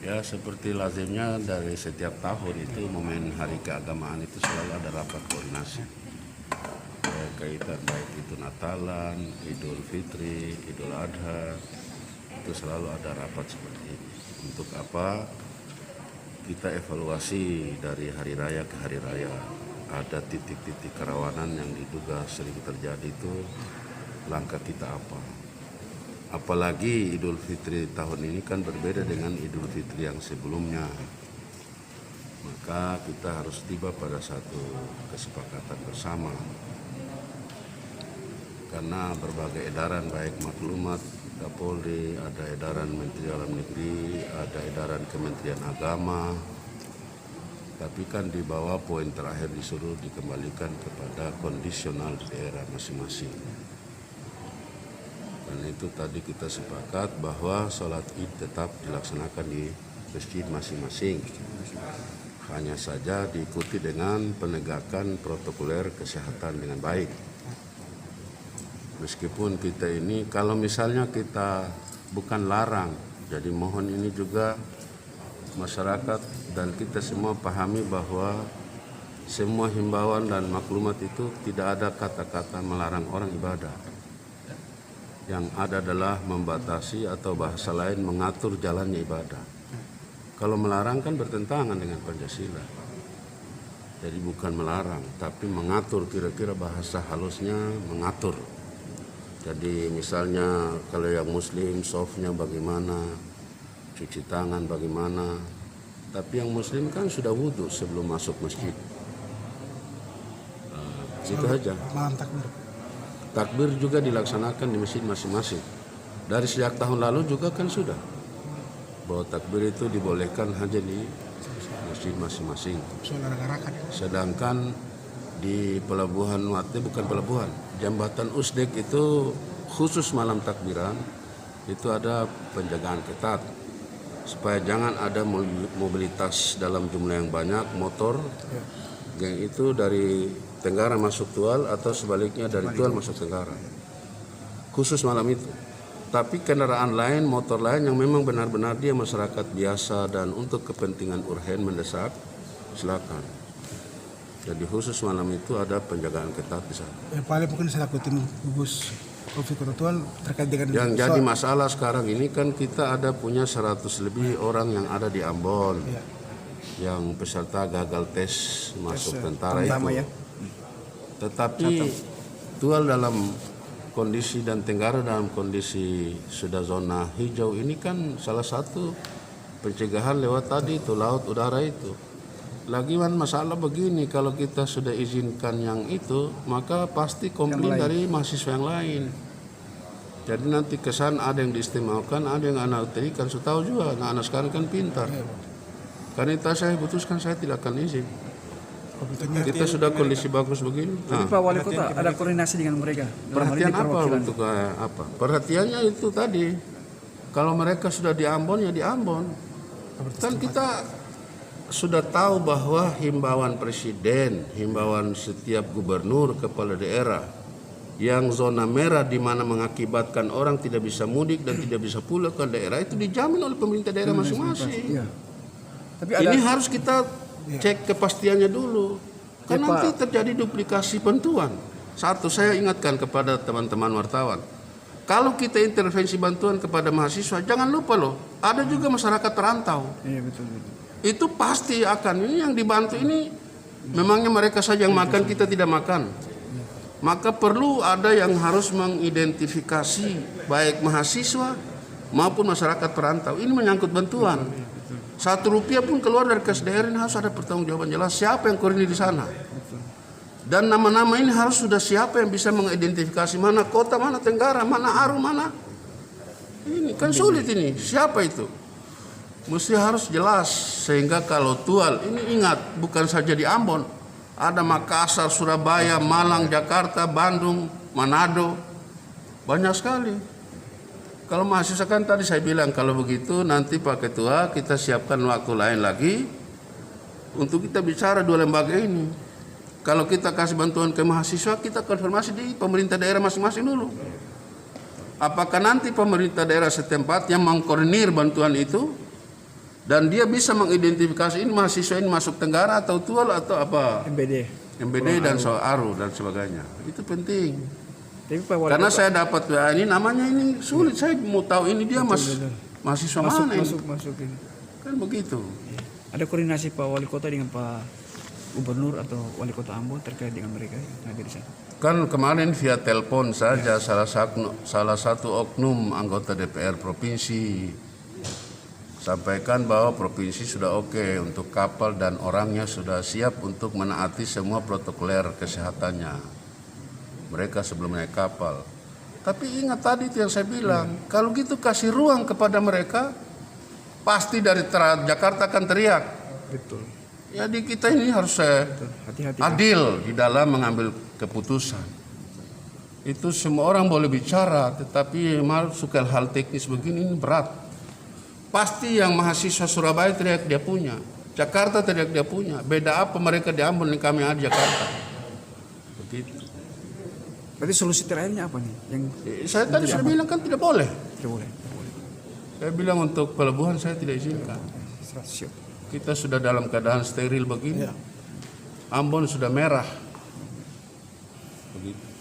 Ya, seperti lazimnya dari setiap tahun itu momen hari keagamaan itu selalu ada rapat koordinasi. Kaitan baik itu Natalan, Idul Fitri, Idul Adha, itu selalu ada rapat seperti ini. Untuk apa? Kita evaluasi dari hari raya ke hari raya. Ada titik-titik kerawanan yang diduga sering terjadi itu, langkah kita apa? Apalagi Idul Fitri tahun ini kan berbeda dengan Idul Fitri yang sebelumnya. Maka kita harus tiba pada satu kesepakatan bersama. Karena berbagai edaran baik maklumat Kapolri, ada edaran Menteri Dalam Negeri, ada edaran Kementerian Agama. Tapi kan di bawah poin terakhir disuruh dikembalikan kepada kondisional di daerah masing-masing. Dan itu tadi kita sepakat bahwa sholat id tetap dilaksanakan di masjid masing-masing. Hanya saja diikuti dengan penegakan protokoler kesehatan dengan baik. Meskipun kita ini, kalau misalnya kita bukan larang, jadi mohon ini juga masyarakat dan kita semua pahami bahwa semua himbauan dan maklumat itu tidak ada kata-kata melarang orang ibadah. Yang ada adalah membatasi atau bahasa lain mengatur jalannya ibadah. Kalau melarang kan bertentangan dengan Pancasila. Jadi bukan melarang, tapi mengatur, kira-kira bahasa halusnya mengatur. Jadi misalnya kalau yang muslim softnya bagaimana, cuci tangan bagaimana. Tapi yang muslim kan sudah wudhu sebelum masuk masjid. Itu aja. Malam takbir. Takbir juga dilaksanakan di masjid masing-masing. Dari sejak tahun lalu juga kan sudah. Bahwa takbir itu dibolehkan hanya di masjid masing-masing. Sedangkan di pelabuhan Wate, bukan pelabuhan, jembatan Usdek itu khusus malam takbiran, itu ada penjagaan ketat. Supaya jangan ada mobilitas dalam jumlah yang banyak, motor, yang itu dari Tenggara masuk Tual atau sebaliknya dari Tual masuk Tenggara. Khusus malam itu. Tapi kendaraan lain, motor lain yang memang benar-benar dia masyarakat biasa dan untuk kepentingan urgen mendesak, silakan. Jadi khusus malam itu ada penjagaan ketat di sana. Paling mungkin selaku tim gugus COVID Kota Tual terkait dengan yang jadi masalah sekarang ini kan kita ada punya 100 lebih orang yang ada di Ambon. Yang peserta gagal tes masuk tentara itu. Ya. Tetapi Tual dalam kondisi dan Tenggara dalam kondisi sudah zona hijau ini kan salah satu pencegahan lewat tadi itu laut udara itu. Lagi masalah begini, kalau kita sudah izinkan yang itu maka pasti komplain dari mahasiswa yang lain. Jadi nanti kesan ada yang diistimewakan, ada yang anak terikan. Saya tahu juga anak-anak sekarang kan pintar. Karena itu saya putuskan saya tidak akan izin. Kita sudah kondisi bagus begini. Tapi Pak Wali Kota ada koordinasi dengan mereka. Perhatian apa untuk apa? Perhatiannya itu tadi. Kalau mereka sudah di Ambon ya di Ambon. Kan kita sudah tahu bahwa himbauan presiden, himbauan setiap gubernur, kepala daerah yang zona merah di mana mengakibatkan orang tidak bisa mudik dan tidak bisa pulang ke daerah itu dijamin oleh pemerintah daerah masing-masing. Tapi ini harus kita cek kepastiannya dulu, kan nanti terjadi duplikasi bantuan. Satu, saya ingatkan kepada teman-teman wartawan, kalau kita intervensi bantuan kepada mahasiswa, jangan lupa loh, ada juga masyarakat perantau. Iya betul. Itu pasti akan, ini yang dibantu ini, memangnya mereka saja yang makan, kita tidak makan. Maka perlu ada yang harus mengidentifikasi baik mahasiswa maupun masyarakat perantau. Ini menyangkut bantuan. Rp1 pun keluar dari kas daerah ini harus ada pertanggungjawaban jelas siapa yang koordinir di sana. Dan nama-nama ini harus sudah siapa yang bisa mengidentifikasi mana kota, mana Tenggara, mana Aru, mana. Ini kan sulit ini. Siapa itu? Mesti harus jelas sehingga kalau Tual ini ingat bukan saja di Ambon, ada Makassar, Surabaya, Malang, Jakarta, Bandung, Manado, banyak sekali. Kalau mahasiswa kan tadi saya bilang kalau begitu nanti Pak Ketua kita siapkan waktu lain lagi untuk kita bicara dua lembaga ini. Kalau kita kasih bantuan ke mahasiswa kita konfirmasi di pemerintah daerah masing-masing dulu. Apakah nanti pemerintah daerah setempat yang mengkoordinir bantuan itu Dan dia bisa mengidentifikasi ini mahasiswa ini masuk Tenggara atau Tual atau apa, MBD dan Aru dan sebagainya. Itu penting. Tapi Pak Wali Karena Kota, saya dapat ini namanya ini sulit, saya mau tahu ini dia mahasiswa mana ini. masuk ini. Kan begitu. Ada koordinasi Pak Wali Kota dengan Pak Gubernur atau Wali Kota Ambon terkait dengan mereka yang hadir di sana? Kan kemarin via telepon saja salah satu oknum anggota DPR provinsi sampaikan bahwa provinsi sudah oke untuk kapal dan orangnya sudah siap untuk menaati semua protokoler kesehatannya. Mereka sebelum naik kapal. Tapi ingat tadi itu yang saya bilang, kalau gitu kasih ruang kepada mereka, pasti dari Jakarta akan teriak. Betul. Jadi kita ini harus Hati-hati. adil di dalam mengambil keputusan. Itu semua orang boleh bicara, tetapi masuk hal teknis begini ini berat. Pasti yang mahasiswa Surabaya teriak dia punya, Jakarta teriak dia punya. Beda apa mereka di Ambon dan kami ada di Jakarta. Begitu. Berarti solusi terakhirnya apa nih? Yang Saya tadi sudah bilang kan tidak boleh. tidak boleh. Saya bilang untuk pelabuhan saya tidak izinkan. Siap. Kita sudah dalam keadaan steril begini. Ambon sudah merah. Begitu.